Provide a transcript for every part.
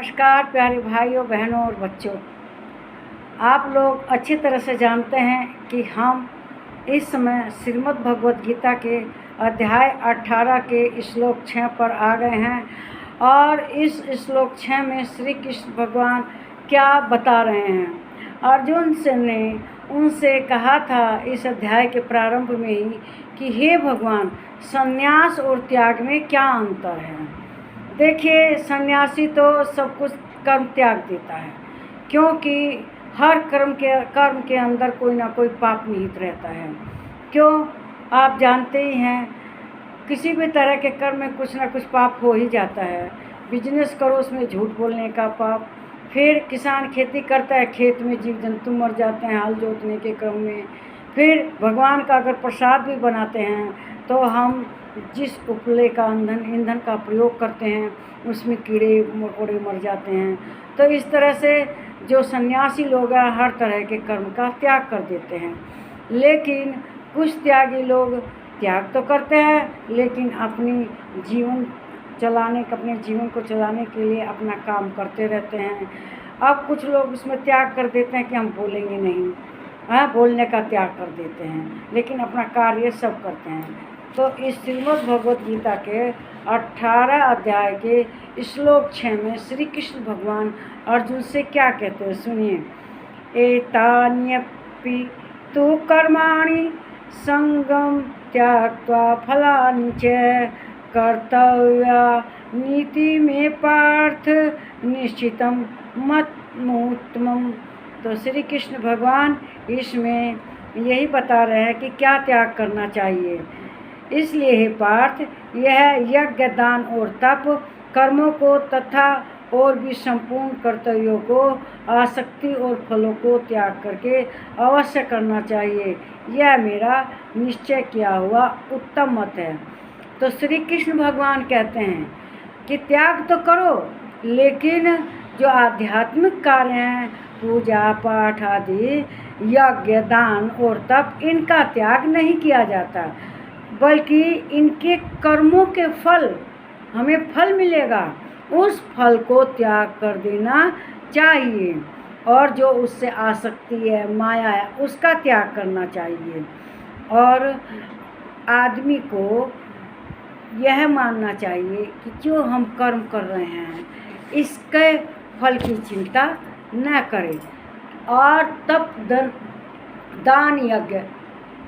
नमस्कार प्यारे भाइयों, बहनों और बच्चों। आप लोग अच्छी तरह से जानते हैं कि हम इस समय श्रीमद् भगवत गीता के अध्याय 18 के श्लोक 6 पर आ गए हैं और इस श्लोक 6 में श्री कृष्ण भगवान क्या बता रहे हैं। अर्जुन से ने उनसे कहा था इस अध्याय के प्रारंभ में ही कि हे भगवान, संन्यास और त्याग में क्या अंतर है। देखिए, सन्यासी तो सब कुछ कर्म त्याग देता है, क्योंकि हर कर्म के अंदर कोई ना कोई पाप निहित रहता है। क्यों, आप जानते ही हैं, किसी भी तरह के कर्म में कुछ ना कुछ पाप हो ही जाता है। बिजनेस करो, उसमें झूठ बोलने का पाप। फिर किसान खेती करता है, खेत में जीव जंतु मर जाते हैं हल जोतने के क्रम में। फिर भगवान का अगर प्रसाद भी बनाते हैं तो हम जिस उपले का ईंधन का प्रयोग करते हैं उसमें कीड़े मकोड़े मर जाते हैं। तो इस तरह से जो सन्यासी लोग हैं हर तरह के कर्म का त्याग कर देते हैं। लेकिन कुछ त्यागी लोग त्याग तो करते हैं, लेकिन अपने जीवन को चलाने के लिए अपना काम करते रहते हैं। अब कुछ लोग उसमें त्याग कर देते हैं कि हम बोलेंगे नहीं, बोलने का त्याग कर देते हैं, लेकिन अपना कार्य सब करते हैं। तो इस श्रीमद् भगवत गीता के 18 अध्याय के श्लोक 6 में श्री कृष्ण भगवान अर्जुन से क्या कहते हैं, सुनिए। एतान्यपि तु कर्माणि संगम त्यक्त्वा फलानि च कर्तव्या नीति में पार्थ निश्चितम मत्मुत्तमम्। तो श्री कृष्ण भगवान इसमें यही बता रहे हैं कि क्या त्याग करना चाहिए। इसलिए हे पार्थ, यह यज्ञ, दान और तप कर्मों को तथा और भी संपूर्ण कर्तव्यों को, आसक्ति और फलों को त्याग करके अवश्य करना चाहिए। यह मेरा निश्चय किया हुआ उत्तम मत है। तो श्री कृष्ण भगवान कहते हैं कि त्याग तो करो, लेकिन जो आध्यात्मिक कार्य हैं, पूजा पाठ आदि, यज्ञ, दान और तप, इनका त्याग नहीं किया जाता, बल्कि इनके कर्मों के फल, हमें फल मिलेगा, उस फल को त्याग कर देना चाहिए। और जो उससे आसक्ति है, माया है, उसका त्याग करना चाहिए। और आदमी को यह मानना चाहिए कि जो हम कर्म कर रहे हैं इसके फल की चिंता न करें। और तप, दान, यज्ञ,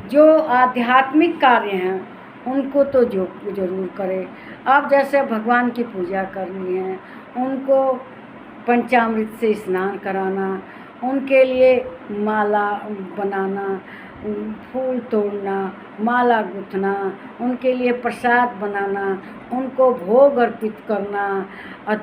जो आध्यात्मिक कार्य हैं उनको तो जो ज़रूर करें। अब जैसे भगवान की पूजा करनी है, उनको पंचामृत से स्नान कराना, उनके लिए माला बनाना, फूल तोड़ना, माला गूँथना, उनके लिए प्रसाद बनाना, उनको भोग अर्पित करना,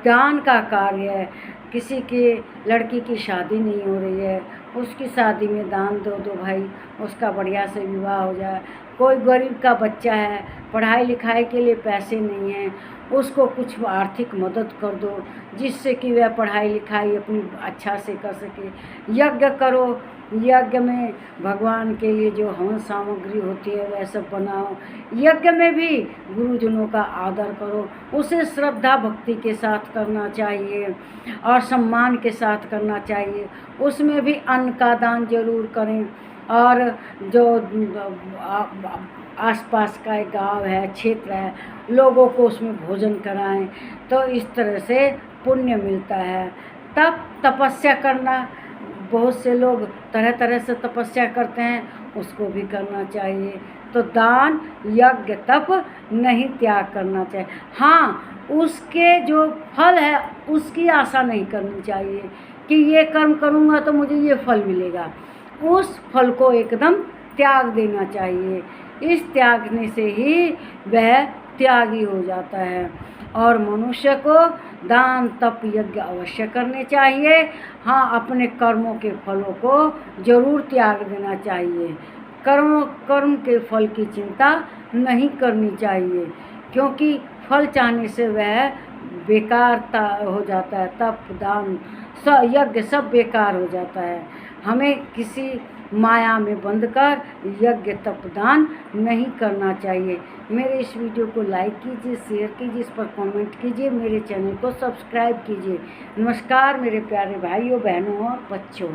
दान का कार्य। किसी की लड़की की शादी नहीं हो रही है, उसकी शादी में दान दो भाई, उसका बढ़िया से विवाह हो जाए। कोई गरीब का बच्चा है, पढ़ाई लिखाई के लिए पैसे नहीं हैं, उसको कुछ आर्थिक मदद कर दो, जिससे कि वह पढ़ाई लिखाई अपनी अच्छा से कर सके। यज्ञ करो, यज्ञ में भगवान के लिए जो हवन सामग्री होती है वह सब बनाओ। यज्ञ में भी गुरुजनों का आदर करो, उसे श्रद्धा भक्ति के साथ करना चाहिए और सम्मान के साथ करना चाहिए। उसमें भी अन्न का दान जरूर करें। और जो आसपास का एक गांव है, क्षेत्र है, लोगों को उसमें भोजन कराएं, तो इस तरह से पुण्य मिलता है। तब तपस्या करना, बहुत से लोग तरह तरह से तपस्या करते हैं, उसको भी करना चाहिए। तो दान, यज्ञ, तप नहीं त्याग करना चाहिए। हाँ, उसके जो फल है उसकी आशा नहीं करनी चाहिए कि ये कर्म करूँगा तो मुझे ये फल मिलेगा। उस फल को एकदम त्याग देना चाहिए। इस त्यागने से ही वह त्यागी हो जाता है। और मनुष्य को दान, तप, यज्ञ अवश्य करने चाहिए। हाँ, अपने कर्मों के फलों को जरूर त्याग देना चाहिए। कर्म के फल की चिंता नहीं करनी चाहिए, क्योंकि फल चाहने से वह बेकारता हो जाता है। तप, दान, यज्ञ सब बेकार हो जाता है। हमें किसी माया में बंधकर यज्ञ तपदान नहीं करना चाहिए। मेरे इस वीडियो को लाइक कीजिए, शेयर कीजिए, इस पर कमेंट कीजिए, मेरे चैनल को सब्सक्राइब कीजिए। नमस्कार मेरे प्यारे भाइयों, बहनों और बच्चों।